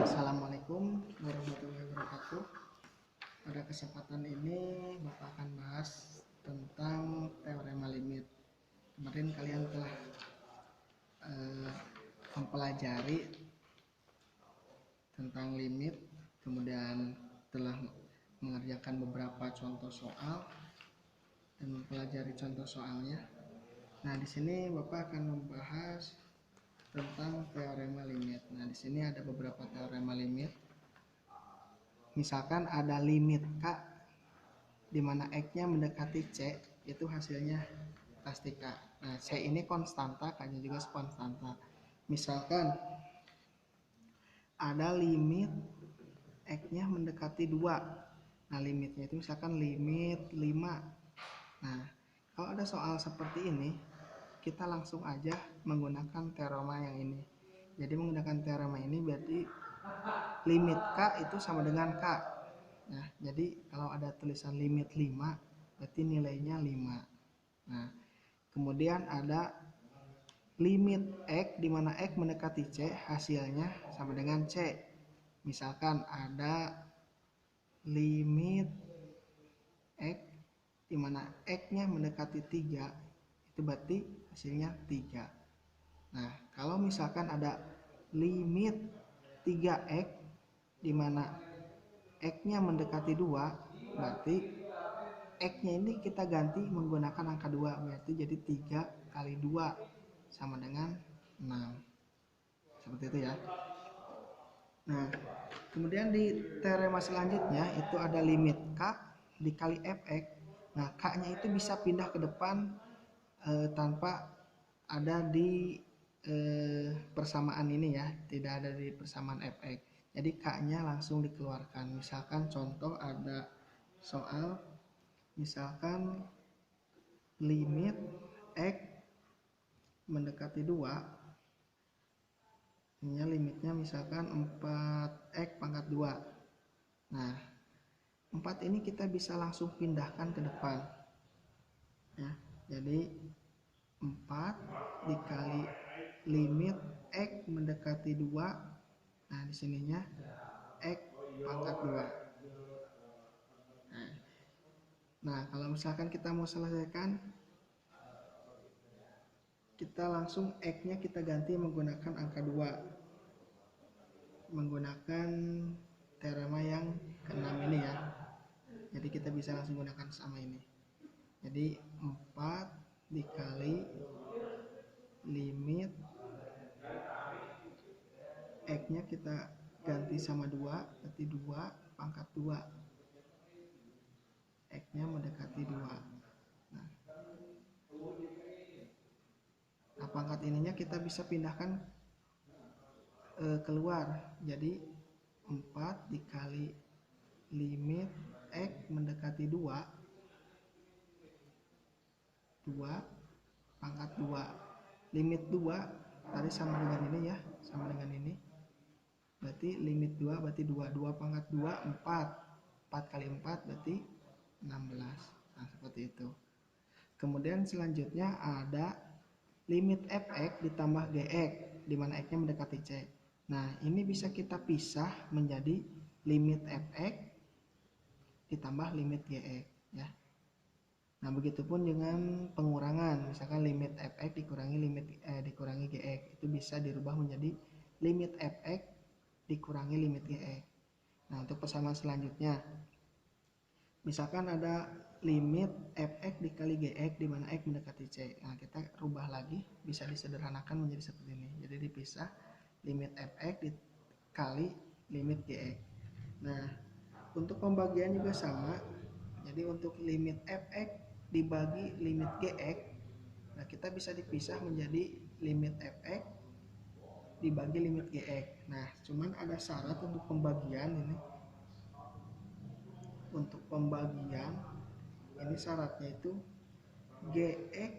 Assalamualaikum warahmatullahi wabarakatuh. Pada kesempatan ini Bapak akan bahas tentang teorema limit. Kemarin kalian telah mempelajari tentang limit, kemudian telah mengerjakan beberapa contoh soal dan mempelajari contoh soalnya. Nah, di sini Bapak akan membahas tentang teorema limit. Nah, di sini ada beberapa teorema limit. Misalkan ada limit K di mana X-nya mendekati C, itu hasilnya pasti K. Nah, C ini konstanta, K-nya juga konstanta. Misalkan ada limit X-nya mendekati 2. Nah, limitnya itu misalkan limit 5. Nah, kalau ada soal seperti ini, kita langsung aja menggunakan teorema yang ini. Jadi menggunakan teorema ini berarti limit K itu sama dengan K. Nah, jadi kalau ada tulisan limit 5, berarti nilainya 5. Nah, kemudian ada limit X di mana X mendekati C, hasilnya sama dengan C. Misalkan ada limit X di mana X-nya mendekati 3, itu berarti hasilnya 3. Nah, kalau misalkan ada limit 3x di mana x-nya mendekati 2, berarti x-nya ini kita ganti menggunakan angka 2, berarti jadi 3 kali 2 sama dengan 6. Seperti itu ya. Nah, kemudian di teorema selanjutnya itu ada limit k dikali fx. Nah, k-nya itu bisa pindah ke depan tanpa ada di persamaan ini ya, tidak ada di persamaan fx. Jadi k-nya langsung dikeluarkan. Misalkan contoh ada soal, misalkan limit x mendekati 2, ini limitnya misalkan 4x pangkat 2. Nah, 4 ini kita bisa langsung pindahkan ke depan ya. Jadi 4 dikali limit x mendekati 2. Nah, di sininya x pangkat 2. Nah, kalau misalkan kita mau selesaikan, kita langsung x-nya kita ganti menggunakan angka 2. Menggunakan teorema yang ke-6 ini ya. Jadi kita bisa langsung gunakan sama ini. Jadi 4 dikali limit x-nya kita ganti sama 2, berarti 2 pangkat 2. X-nya mendekati 2. Nah, pangkat ininya kita bisa pindahkan keluar. Jadi 4 dikali limit x mendekati 2, 2 pangkat 2. Limit 2 tadi sama dengan ini ya, sama dengan ini. Berarti limit 2 berarti 2 pangkat 2 4 kali 4 berarti 16. Nah, seperti itu. Kemudian selanjutnya ada limit fx ditambah gx di mana x-nya mendekati c. Nah, ini bisa kita pisah menjadi limit fx ditambah limit gx ya. Nah, begitupun dengan pengurangan, misalkan limit fx dikurangi gx, itu bisa dirubah menjadi limit fx dikurangi limit gx. Nah, untuk persamaan selanjutnya, misalkan ada limit fx dikali gx di mana x mendekati c. Nah, kita rubah lagi, bisa disederhanakan menjadi seperti ini. Jadi dipisah limit fx dikali limit gx. Nah, untuk pembagian juga sama. Jadi untuk limit fx dibagi limit gx, nah kita bisa dipisah menjadi limit fx dibagi limit gx. Nah, cuman ada syarat untuk pembagian ini. Untuk pembagian ini syaratnya itu gx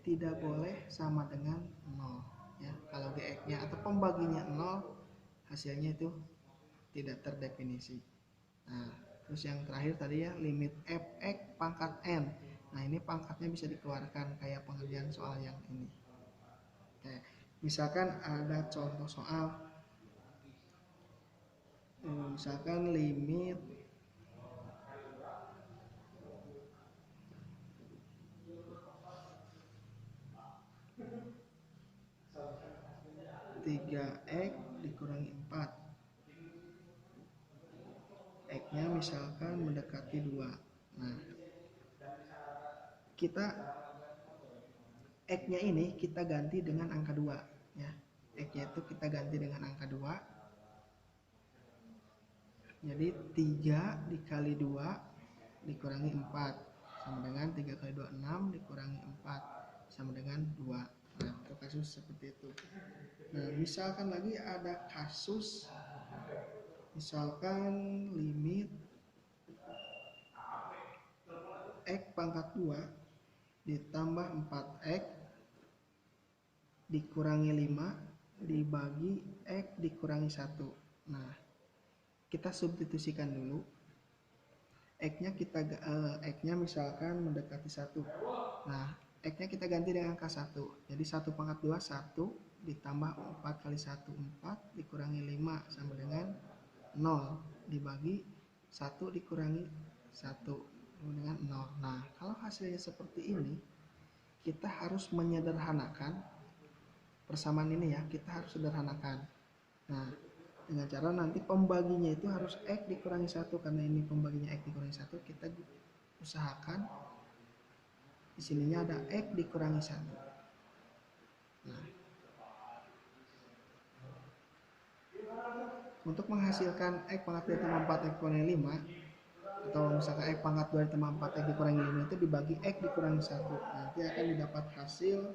tidak boleh sama dengan 0 ya. Kalau gx-nya atau pembaginya 0, hasilnya itu tidak terdefinisi. Nah, terus yang terakhir tadi ya, limit fx pangkat n. Nah, ini pangkatnya bisa dikeluarkan kayak pengerjaan soal yang ini. Oke, misalkan ada contoh soal misalkan limit tiga X dikurangi 4, X-nya misalkan mendekati 2. Nah, kita X-nya ini kita ganti dengan angka 2 ya. X-nya itu kita ganti dengan angka 2. Jadi 3 dikali 2 dikurangi 4 sama dengan 3 kali 2 6 dikurangi 4 sama dengan 2. Nah, itu kasus seperti itu. Nah, misalkan lagi ada kasus misalkan limit X pangkat 2 ditambah 4X dikurangi 5 dibagi X dikurangi 1. Nah, kita substitusikan dulu. X-nya misalkan mendekati 1. Nah, X-nya kita ganti dengan angka 1. Jadi 1 pangkat 2 1 ditambah 4 kali 1 4 dikurangi 5 sama dengan 0 dibagi 1 dikurangi 1 sama dengan 0. Nah, kalau hasilnya seperti ini, kita harus menyederhanakan persamaan ini ya, kita harus sederhanakan. Nah, dengan cara nanti pembaginya itu harus X dikurangi 1, karena ini pembaginya X dikurangi 1, kita usahakan di sininya ada X dikurangi 1. Nah, untuk menghasilkan X pangkat 2 ditambah 4X dikurangi 5, atau misalkan X pangkat 2 ditambah 4X dikurangi 5 itu dibagi X dikurangi 1. Nanti akan didapat hasil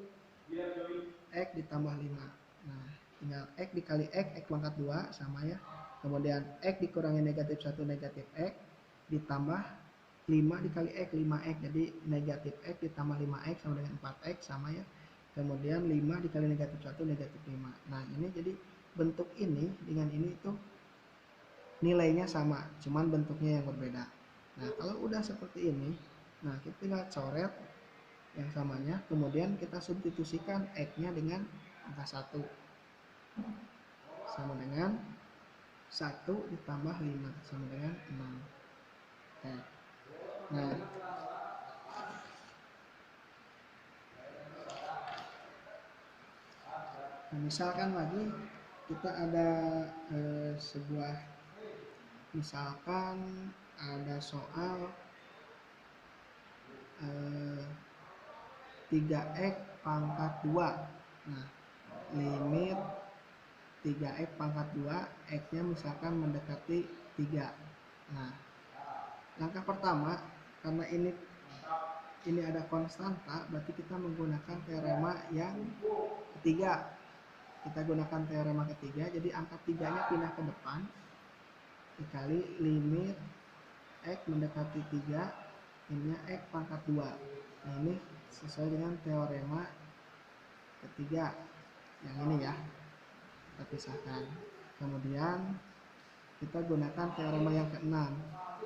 X ditambah 5. Nah, tinggal X dikali X pangkat 2 sama ya. Kemudian X dikurangi negatif 1 negatif X ditambah 5 dikali X 5X. Jadi negatif X ditambah 5X sama dengan 4X sama ya. Kemudian 5 dikali negatif 1 negatif 5. Nah, ini jadi bentuk ini dengan ini itu nilainya sama, cuman bentuknya yang berbeda. Nah, kalau udah seperti ini, nah kita tinggal coret yang samanya, kemudian kita substitusikan X-nya dengan angka 1 sama dengan 1 ditambah 5 sama dengan 6. Nah, misalkan lagi kita ada sebuah, misalkan ada soal 3X pangkat 2. Nah, limit 3X pangkat 2, X-nya misalkan mendekati 3. Nah, langkah pertama, karena ini ada konstanta, berarti kita menggunakan teorema yang ketiga. Kita gunakan teorema ketiga, jadi angka 3-nya pindah ke depan, dikali limit X mendekati 3, ininya X pangkat 2. Nah, ini sesuai dengan teorema ketiga yang ini ya, kita pisahkan. Kemudian kita gunakan teorema yang keenam,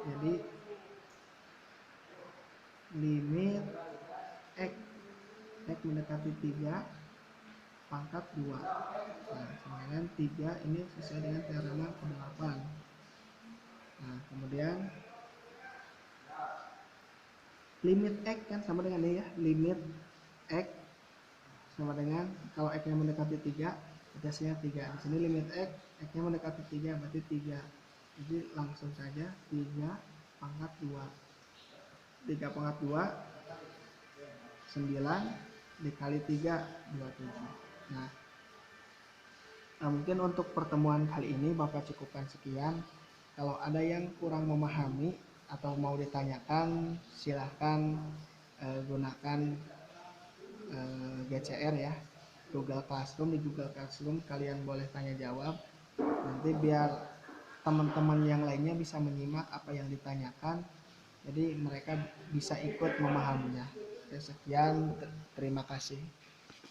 jadi limit X mendekati 3 pangkat 2. Nah, sama dengan 3 ini sesuai dengan teorema ke-8. Nah, kemudian limit X kan sama dengan ini ya, limit X sama dengan, kalau X-nya mendekati 3, hasilnya 3. Di sini limit X-nya mendekati 3, berarti 3. Jadi langsung saja 3 pangkat 2. 3 pangkat 2, 9 dikali 3, 27. Nah, mungkin untuk pertemuan kali ini Bapak cukupkan sekian. Kalau ada yang kurang memahami atau mau ditanyakan, silahkan gunakan GCR ya, Google Classroom. Di Google Classroom kalian boleh tanya jawab, nanti biar teman-teman yang lainnya bisa menyimak apa yang ditanyakan, jadi mereka bisa ikut memahaminya. Sekian, terima kasih.